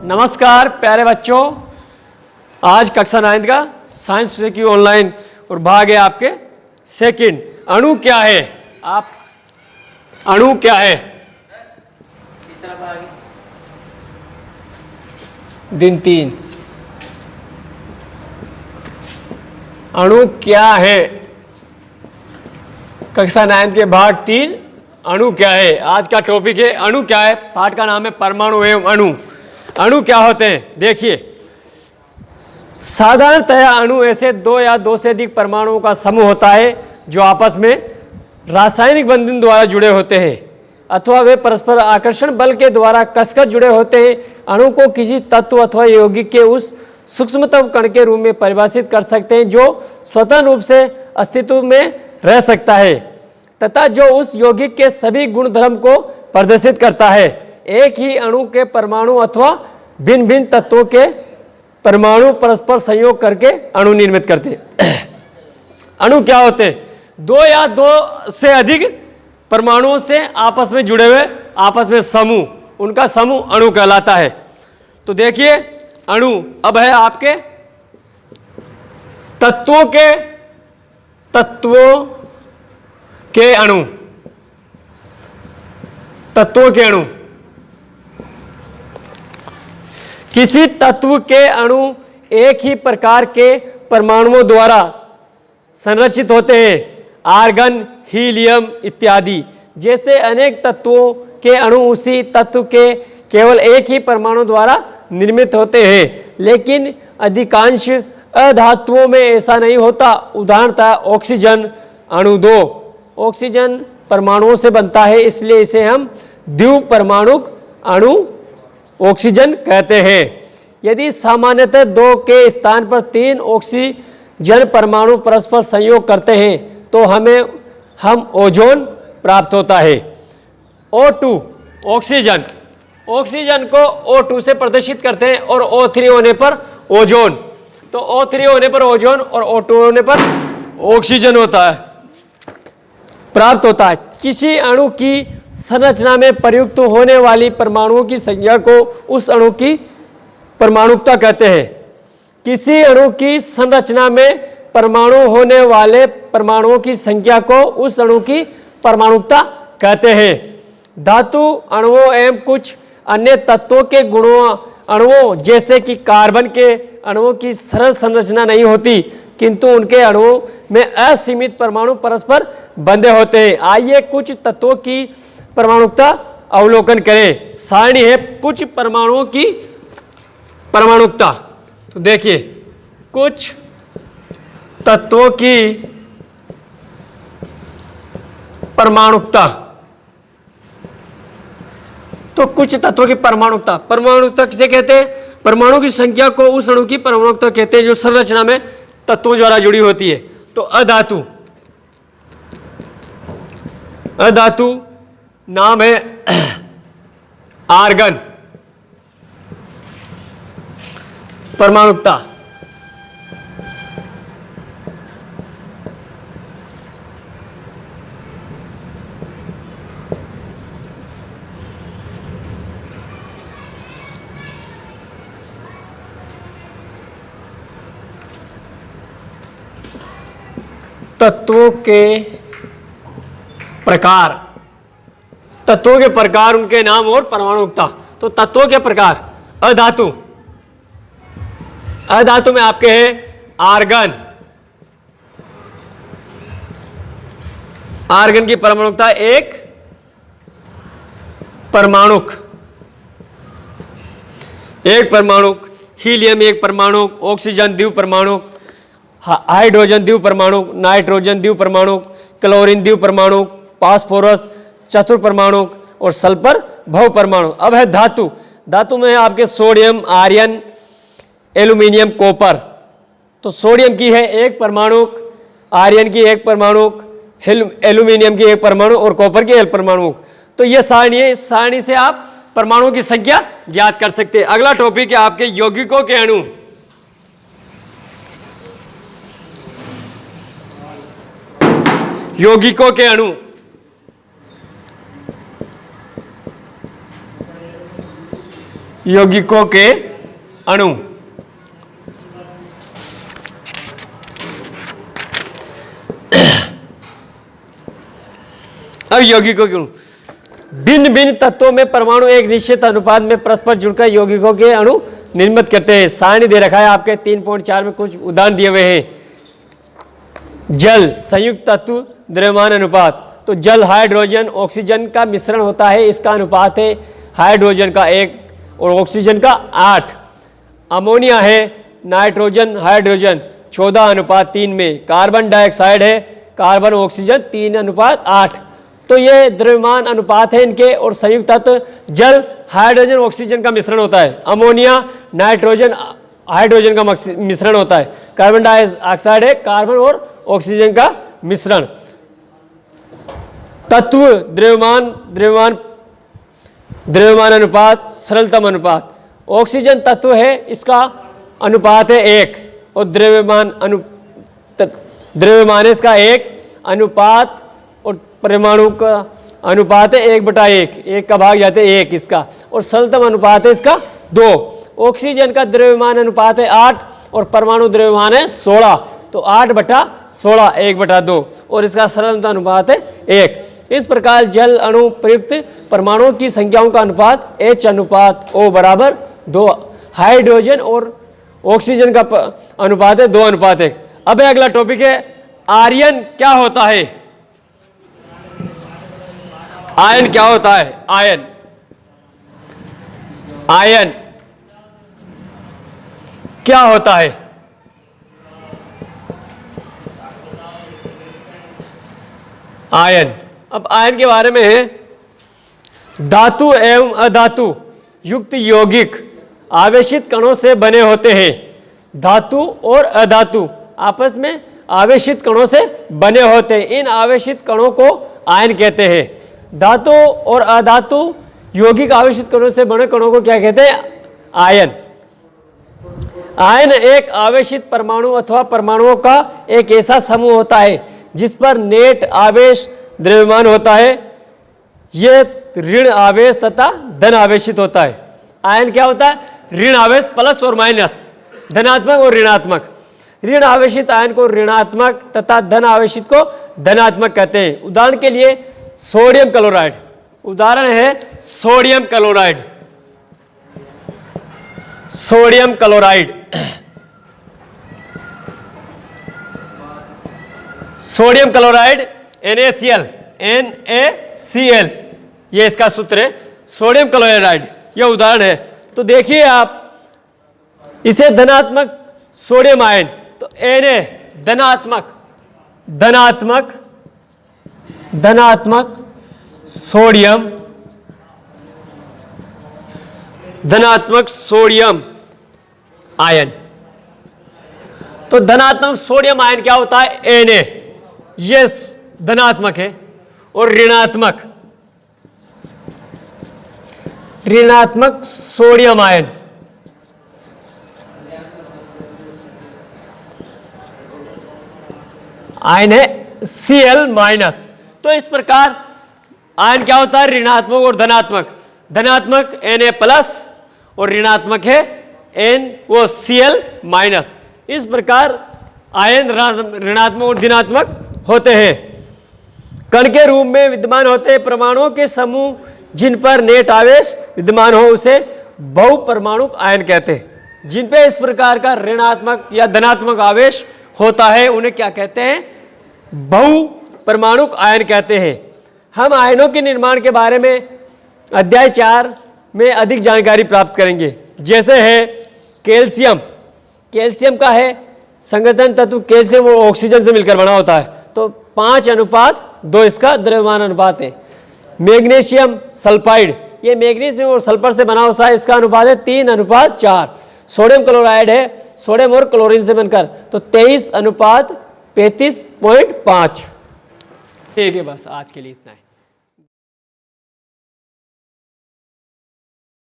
नमस्कार प्यारे बच्चों, आज कक्षा 9 का साइंस विषय की ऑनलाइन और भाग है आपके सेकंड। अणु क्या है? आप अणु क्या है? तीसरा भाग है दिन 3। अणु क्या है? कक्षा 9 के भाग 3 अणु क्या है। आज का टॉपिक है अणु क्या है। पाठ का नाम है परमाणु एवं अणु। अणु क्या होते हैं? देखिए, साधारणतः अणु ऐसे दो या दो से अधिक परमाणुओं का समूह होता है जो आपस में रासायनिक बंधन द्वारा जुड़े होते हैं अथवा वे परस्पर आकर्षण बल के द्वारा कसकर जुड़े होते हैं। अणु को किसी तत्व अथवा यौगिक के उस सूक्ष्मतम कण के रूप में परिभाषित कर सकते हैं जो स्वतंत्र रूप से अस्तित्व में रह सकता है तथा जो उस यौगिक के सभी गुणधर्म को प्रदर्शित करता है। एक ही अणु के परमाणु अथवा भिन्न भिन्न तत्वों के परमाणु परस्पर संयोग करके अणु निर्मित करते हैं। अणु क्या होते हैं? दो या दो से अधिक परमाणुओं से आपस में जुड़े हुए आपस में समूह, उनका समूह अणु कहलाता है। तो देखिए, अणु अब है आपके तत्वों के अणु। तत्वों के अणु, किसी तत्व के अणु एक ही प्रकार के परमाणुओं द्वारा संरचित होते हैं। आर्गन, हीलियम इत्यादि जैसे अनेक तत्वों के अणु उसी तत्व के केवल एक ही परमाणु द्वारा निर्मित होते हैं, लेकिन अधिकांश अधातुओं में ऐसा नहीं होता। उदाहरणतः ऑक्सीजन अणु 2 ऑक्सीजन परमाणुओं से बनता है, इसलिए इसे हम द्विपरमाणुक अणु ऑक्सीजन कहते हैं। यदि सामान्यतः 2 के स्थान पर 3 ऑक्सीजन परमाणु परस्पर संयोग करते हैं तो हम ओजोन प्राप्त होता है। O2 ऑक्सीजन, ऑक्सीजन को O2 से प्रदर्शित करते हैं और O3 होने पर ओजोन। तो O3 होने पर ओजोन और O2 होने पर ऑक्सीजन होता है, प्राप्त होता है। किसी अणु की संरचना में प्रयुक्त होने वाली परमाणुओं की संख्या को उस अणु की परमाणुकता कहते हैं। किसी अणु की संरचना में परमाणु होने वाले परमाणुओं की संख्या को उस अणु की परमाणुकता कहते हैं। धातु अणुओं एवं कुछ अन्य तत्वों के अणुओं जैसे कि कार्बन के अणुओं की सरल संरचना नहीं होती, किंतु उनके अणुओं में असीमित परमाणु परस्पर बंधे होते हैं। आइए कुछ तत्वों की परमाणुकता अवलोकन करें। सारणी है कुछ परमाणुओं की परमाणुकता। तो देखिए, कुछ तत्वों की परमाणुकता। तो कुछ तत्वों की परमाणुकता किसे कहते हैं? परमाणु की संख्या को उस अणु की परमाणुकता कहते हैं जो संरचना में तत्वों द्वारा जुड़ी होती है। तो अधातु नाम है आर्गन। परमाणुकता तत्वों के प्रकार, उनके नाम और परमाणुकता। तो तत्वों के प्रकार, अधातु में आपके हैं आर्गन। आर्गन की परमाणुकता एक परमाणुक, हीलियम एक परमाणुक, ऑक्सीजन द्विपरमाणुक, हाइड्रोजन द्विपरमाणुक, नाइट्रोजन द्विपरमाणुक, क्लोरीन द्विपरमाणुक, फास्फोरस चतुर्परमाणुक और सल्फर बहुपरमाणुक। अब है धातु में है आपके सोडियम, आयरन, एल्यूमिनियम, कॉपर। तो सोडियम की है एक परमाणुक, आयरन की एक परमाणुक, एल्यूमिनियम की एक परमाणु और कॉपर की एक परमाणु। तो ये सारणी है, इस सारणी से आप परमाणुओं की संख्या ज्ञात कर सकते हैं। अगला टॉपिक है आपके यौगिकों के अणु। यौगिकों के अणु, यौगिकों के अणु अब यौगिकों के अणु, भिन्न भिन्न तत्वों में परमाणु एक निश्चित अनुपात में परस्पर जुड़कर यौगिकों के अणु निर्मित करते हैं। सारणी दे रखा है आपके 3.4 में कुछ उदाहरण दिए हुए हैं। जल संयुक्त तत्व द्रव्यमान अनुपात, तो जल हाइड्रोजन ऑक्सीजन का मिश्रण होता है, इसका अनुपात है हाइड्रोजन का 1 और ऑक्सीजन का 8। अमोनिया है नाइट्रोजन हाइड्रोजन 14:3 में। कार्बन डाइऑक्साइड है कार्बन ऑक्सीजन 3:8। तो ये द्रव्यमान अनुपात है इनके। और संयुक्त तत्व जल हाइड्रोजन ऑक्सीजन का मिश्रण होता है, अमोनिया नाइट्रोजन हाइड्रोजन का मिश्रण होता है, कार्बन डाइऑक्साइड है कार्बन और ऑक्सीजन का मिश्रण। तत्व द्रव्यमान अनुपात सरलतम अनुपात, ऑक्सीजन तत्व है इसका अनुपात है 1 और द्रव्यमान है इसका 1 अनुपात और परमाणु का अनुपात है 1/1, 1 का भाग जाते 1 इसका, और सरलतम अनुपात है इसका 2। ऑक्सीजन का द्रव्यमान अनुपात है 8 और परमाणु द्रव्यमान है 16, तो 8/16 1/2 और इसका सरलतम अनुपात है 1। इस प्रकार जल अणु प्रयुक्त परमाणुओं की संख्याओं का अनुपात H/O बराबर 2। हाइड्रोजन और ऑक्सीजन का अनुपात है 2:1। अब अगला टॉपिक है आयन क्या होता है। आयन क्या होता है? आयन क्या होता है? आयन, अब आयन के बारे में है, धातु एवं अधातु युक्त यौगिक आवेशित कणों से बने होते हैं। धातु और अधातु आपस में आवेशित कणों से बने होते हैं, इन आवेशित कणों को आयन कहते हैं। धातु और अधातु यौगिक आवेशित कणों से बने कणों को क्या कहते हैं? आयन। आयन एक आवेशित परमाणु अथवा परमाणुओं का एक ऐसा समूह होता है जिस पर नेट आवेश द्रव्यमान होता है। यह ऋण आवेश तथा धन आवेशित होता है। आयन क्या होता है? ऋण आवेश प्लस और माइनस, धनात्मक और ऋणात्मक। ऋण आवेशित आयन को ऋणात्मक तथा धन आवेशित को धनात्मक कहते हैं। उदाहरण के लिए सोडियम क्लोराइड, उदाहरण है sodium chloride. Sodium chloride, sodium chloride NaCl, ये इसका सूत्र है सोडियम क्लोराइड, यह उदाहरण है। तो देखिए आप इसे धनात्मक सोडियम आयन, तो Na धनात्मक सोडियम आयन। तो धनात्मक सोडियम आयन क्या होता है? Na, ये धनात्मक है, और ऋणात्मक सोडियम आयन है Cl माइनस। तो इस प्रकार आयन क्या होता है? ऋणात्मक और धनात्मक। धनात्मक Na प्लस और ऋणात्मक है Cl माइनस। इस प्रकार आयन ऋणात्मक और धनात्मक होते हैं। कण के रूप में विद्यमान होते हैं परमाणुओं के समूह जिन पर नेट आवेश विद्यमान हो उसे बहुपरमाणुक आयन कहते हैं। जिन पे इस प्रकार का ऋणात्मक या धनात्मक आवेश होता है उन्हें क्या कहते हैं? बहुपरमाणुक आयन कहते हैं। हम आयनों के निर्माण के बारे में अध्याय 4 में अधिक जानकारी प्राप्त करेंगे। जैसे है कैल्शियम, कैल्शियम का है संगठन तत्व कैल्शियम और ऑक्सीजन से मिलकर बना होता है, तो 5:2 इसका द्रव्यमान अनुपात है। मैग्नीशियम सल्फाइड, ये मैग्नीशियम और सल्फर से बना होता है, इसका अनुपात है 3:4। सोडियम क्लोराइड है सोडियम और क्लोरीन से बनकर, तो 23:35.5। ठीक है, बस आज के लिए इतना है।